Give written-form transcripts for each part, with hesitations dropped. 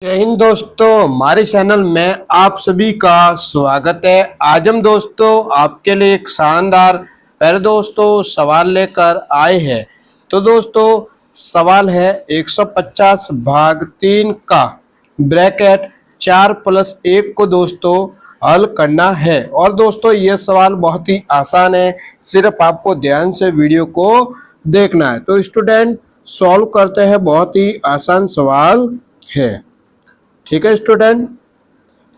जय हिंद दोस्तों, हमारे चैनल में आप सभी का स्वागत है। आज हम दोस्तों आपके लिए एक शानदार पहले दोस्तों सवाल लेकर आए हैं। तो दोस्तों सवाल है 150 भाग 3 का ब्रैकेट 4+1 को दोस्तों हल करना है। और दोस्तों ये सवाल बहुत ही आसान है, सिर्फ आपको ध्यान से वीडियो को देखना है। तो स्टूडेंट सॉल्व करते हैं, बहुत ही आसान सवाल है। ठीक है स्टूडेंट,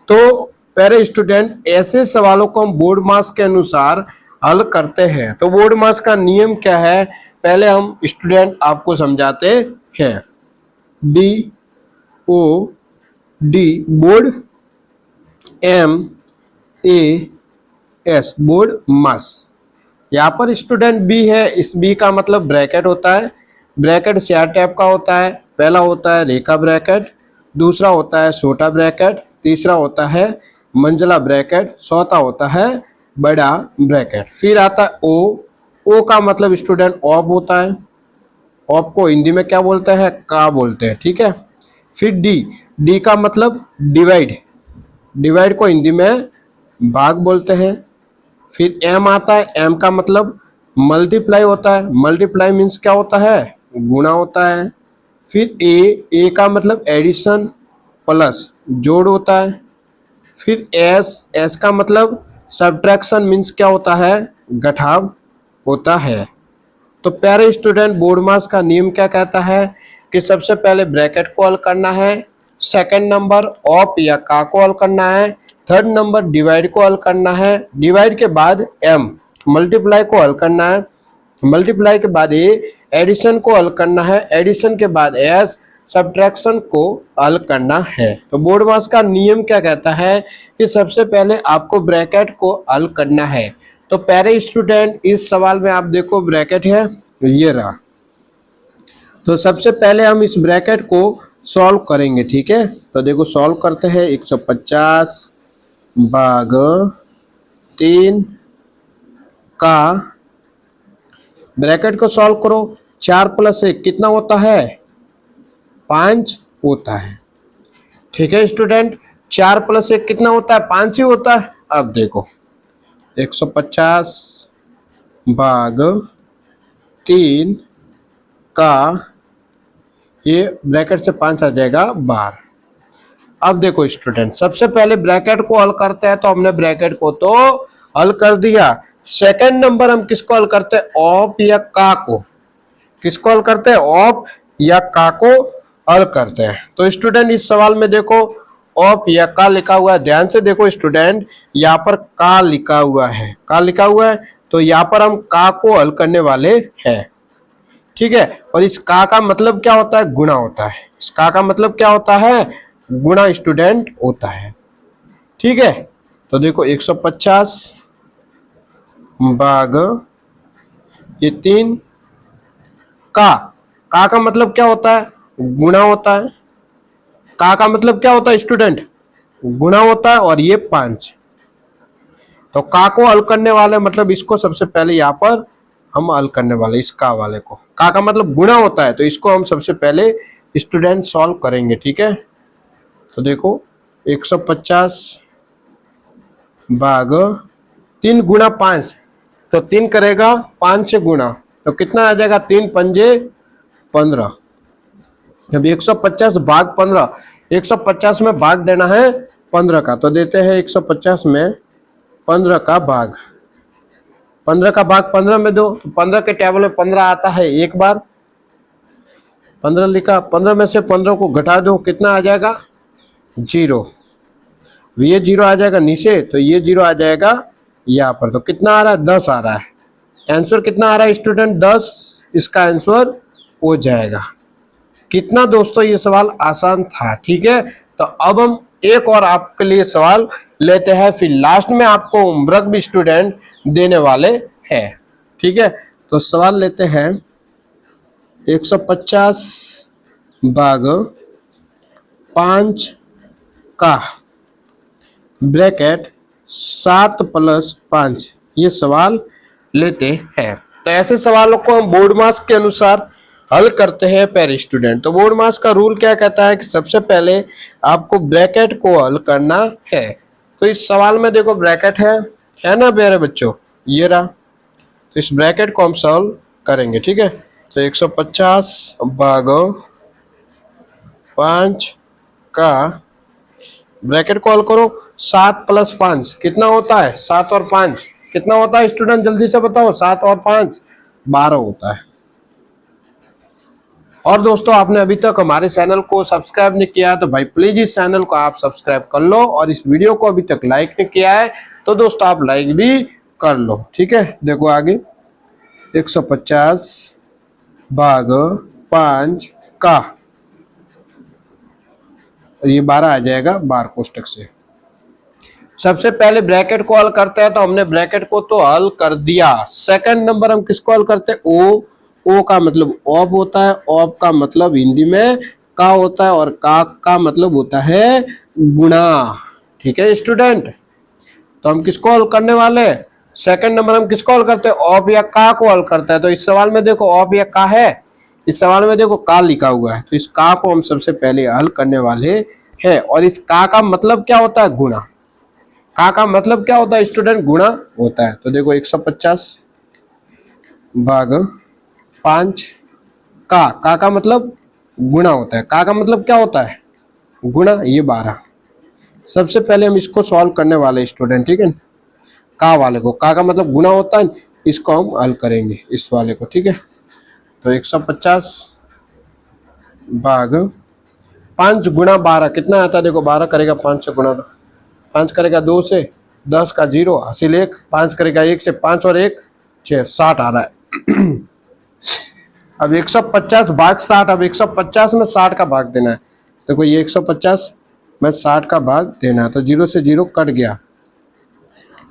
तो पहले स्टूडेंट ऐसे सवालों को हम बोर्ड मार्क्स के अनुसार हल करते हैं। तो बोर्ड मार्क्स का नियम क्या है, पहले हम स्टूडेंट आपको समझाते हैं। BOD board, MAS board marks. यहाँ पर स्टूडेंट B है, इस B का मतलब ब्रैकेट होता है। ब्रैकेट 4 टाइप का होता है। पहला होता है रेखा ब्रैकेट, दूसरा होता है छोटा ब्रैकेट, तीसरा होता है मंझला ब्रैकेट, चौथा होता है बड़ा ब्रैकेट। फिर आता है ओ का मतलब स्टूडेंट ऑफ होता है। ऑफ को हिंदी में क्या बोलते हैं, का बोलते हैं। ठीक है। फिर डी का मतलब डिवाइड, डिवाइड को हिंदी में भाग बोलते हैं। फिर एम आता है, एम का मतलब मल्टीप्लाई होता है। मल्टीप्लाई मीन्स क्या होता है, गुणा होता है। फिर ए का मतलब एडिशन प्लस जोड़ होता है। फिर एस का मतलब सब्ट्रैक्शन मीन्स क्या होता है, घटाव होता है। तो प्यारे स्टूडेंट बोर्ड मार्क्स का नियम क्या कहता है कि सबसे पहले ब्रैकेट को हल करना है, सेकंड नंबर ऑफ या का को हल करना है, थर्ड नंबर डिवाइड को हल करना है, डिवाइड के बाद एम मल्टीप्लाई को हल करना है, मल्टीप्लाई के बाद ए एडिशन को हल करना है, एडिशन के बाद एस सब्ट्रैक्शन को हल करना है। तो बोर्ड मार्क्स का नियम क्या कहता है कि सबसे पहले आपको ब्रैकेट को हल करना है। तो प्यारे स्टूडेंट इस सवाल में आप देखो ब्रैकेट है ये रहा। तो सबसे पहले हम इस ब्रैकेट को सॉल्व करेंगे। ठीक है, तो देखो सॉल्व करते हैं। 150 भाग 3 का ब्रैकेट को सॉल्व करो। 4+1 कितना होता है, 5 होता है। ठीक है स्टूडेंट, 4+1 कितना होता है, 5 ही होता है। अब देखो 150 भाग 3 का ये ब्रैकेट से 5 आ जाएगा बाहर। अब देखो स्टूडेंट सबसे पहले ब्रैकेट को हल करते हैं। तो हमने ब्रैकेट को तो हल कर दिया। सेकंड नंबर हम किसको हल करते हैं, ऑफ या का को। किसको हल करते हैं, ऑफ या का को हल करते हैं। तो स्टूडेंट इस सवाल में देखो ऑफ या का लिखा हुआ है। ध्यान से देखो स्टूडेंट, यहाँ पर का लिखा हुआ है, का लिखा हुआ है। तो यहाँ पर हम का को हल करने वाले हैं। ठीक है, और इस का मतलब क्या होता है, गुणा होता है। इस का मतलब क्या होता है, गुणा स्टूडेंट होता है। ठीक है, तो देखो 150 भाग ये 3 का मतलब क्या होता है, गुणा होता है। का मतलब क्या होता है स्टूडेंट, गुणा होता है। और ये 5, तो का को हल करने वाले मतलब इसको सबसे पहले यहाँ पर हम हल करने वाले, इस का वाले को। का मतलब गुणा होता है, तो इसको हम सबसे पहले स्टूडेंट सॉल्व करेंगे। ठीक है, तो देखो 150 भाग 3 गुणा 5, तो 3 करेगा 5 से गुणा, तो कितना आ जाएगा, 3 पंजे 15। जब 150 भाग 15, 150 में भाग देना है 15 का, तो देते हैं 150 में 15 का भाग। 15 का भाग 15 में दो, तो 15 के टेबल में 15 आता है एक बार, 15 लिखा। 15 में से 15 को घटा दो, कितना आ जाएगा, 0। ये 0 आ जाएगा नीचे, तो ये 0 आ जाएगा यहाँ पर। तो कितना आ रहा है, 10 आ रहा है। आंसर कितना आ रहा है स्टूडेंट, 10 इसका आंसर हो जाएगा। कितना दोस्तों ये सवाल आसान था। ठीक है, तो अब हम एक और आपके लिए सवाल लेते हैं, फिर लास्ट में आपको होमवर्क भी स्टूडेंट देने वाले हैं। ठीक है, तो सवाल लेते हैं 150 भाग 5 का ब्रैकेट 7+5 ये सवाल लेते हैं। तो ऐसे सवालों को हम बोर्ड मार्क्स के अनुसार हल करते हैं पर स्टूडेंट। तो बोर्ड मास का रूल क्या कहता है कि सबसे पहले आपको ब्रैकेट को हल करना है। तो इस सवाल में देखो ब्रैकेट है ना प्यारे बच्चों, ये रहा। तो इस ब्रैकेट को हम सॉल्व करेंगे, ठीक है। तो 150 भागो 5 का ब्रैकेट कॉल करो, 7 + 5 कितना होता है, 7 और 5 कितना होता है स्टूडेंट, जल्दी से बताओ। 7 और 5 12 होता है। और दोस्तों आपने अभी तक हमारे चैनल को सब्सक्राइब नहीं किया है तो भाई प्लीज इस चैनल को आप सब्सक्राइब कर लो, और इस वीडियो को अभी तक लाइक नहीं किया है तो दोस्तों आप लाइक भी कर लो, ठीक है। देखो आगे 150 भाग 5 का, ये 12 आ जाएगा बार कोष्टक से। सबसे पहले ब्रैकेट को हल करते हैं, तो हमने ब्रैकेट को तो हल कर दिया। सेकंड नंबर हम किसको हल करते हैं, ओ का मतलब ऑफ होता है, ऑफ का मतलब हिंदी में का होता है, और का मतलब होता है गुणा, ठीक है स्टूडेंट। तो हम किसको हल करने वाले, सेकंड नंबर हम किसको हल करते हैं, ऑफ या का को हल करता है। तो इस सवाल में देखो ऑफ या का है, इस सवाल में देखो का लिखा हुआ है, तो इस का को हम सबसे पहले हल करने वाले हैं। और इस का मतलब क्या होता है, गुणा। का मतलब क्या होता है स्टूडेंट, गुणा होता है। तो देखो 150 भाग 5 का मतलब गुणा होता है। का मतलब क्या होता है, गुणा, ये 12। सबसे पहले हम इसको सॉल्व करने वाले स्टूडेंट, ठीक है। का वाले को, का मतलब गुणा होता है, इसको हम हल करेंगे इस वाले को, ठीक है। तो 150 भाग 5 गुणा 12 कितना आता है, देखो 12 करेगा 5 से गुणा, 5 करेगा 2 से, 10 का 0 हासिल 1, 5 करेगा 1 से, 5 और 1 6, 60 आ रहा है। अब 150 भाग 60, अब 150 में 60 का भाग देना है। देखो ये 150 में 60 का भाग देना है, तो 0 से 0 कट गया।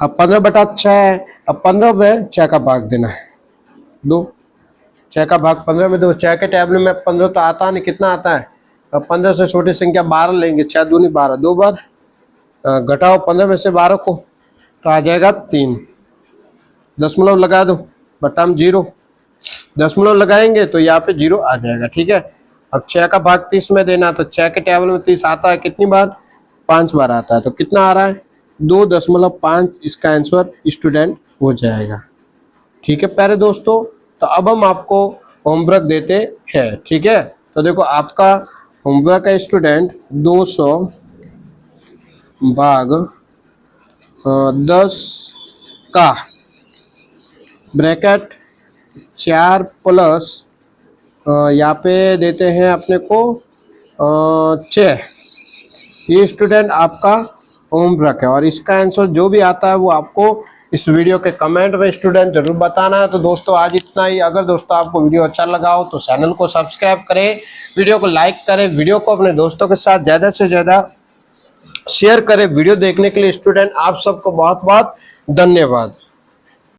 अब 15/6 है, अब 15 में 6 का भाग देना है, 2, 6 का भाग 15 में 2, 6 के टेबल में 15 तो आता नहीं, कितना आता है। अब 15 से छोटी संख्या 12 लेंगे, 6 दूनी 12, 2 बार घटाओ 15 में से 12 को, तो आ जाएगा 3, दशमलव लगा दो, बटा 0, दशमलव लगाएंगे तो यहाँ पे 0 आ जाएगा, ठीक है। अब 6 का भाग 30 में देना, तो 6 के टेबल में 30 आता है कितनी बार, 5 बार आता है। तो कितना आ रहा है, 2.5 इसका आंसर स्टूडेंट हो जाएगा, ठीक है प्यारे दोस्तों। तो अब हम आपको होमवर्क देते हैं, ठीक है। तो देखो आपका होमवर्क है स्टूडेंट 200 भाग 10 का ब्रैकेट 4 प्लस यहाँ पे देते हैं अपने को 6, ये स्टूडेंट आपका होमवर्क है। और इसका आंसर जो भी आता है वो आपको इस वीडियो के कमेंट में स्टूडेंट जरूर बताना है। तो दोस्तों आज इतना ही। अगर दोस्तों आपको वीडियो अच्छा लगा हो तो चैनल को सब्सक्राइब करें, वीडियो को लाइक करें, वीडियो को अपने दोस्तों के साथ ज़्यादा से ज़्यादा शेयर करें। वीडियो देखने के लिए स्टूडेंट आप सबको बहुत बहुत धन्यवाद।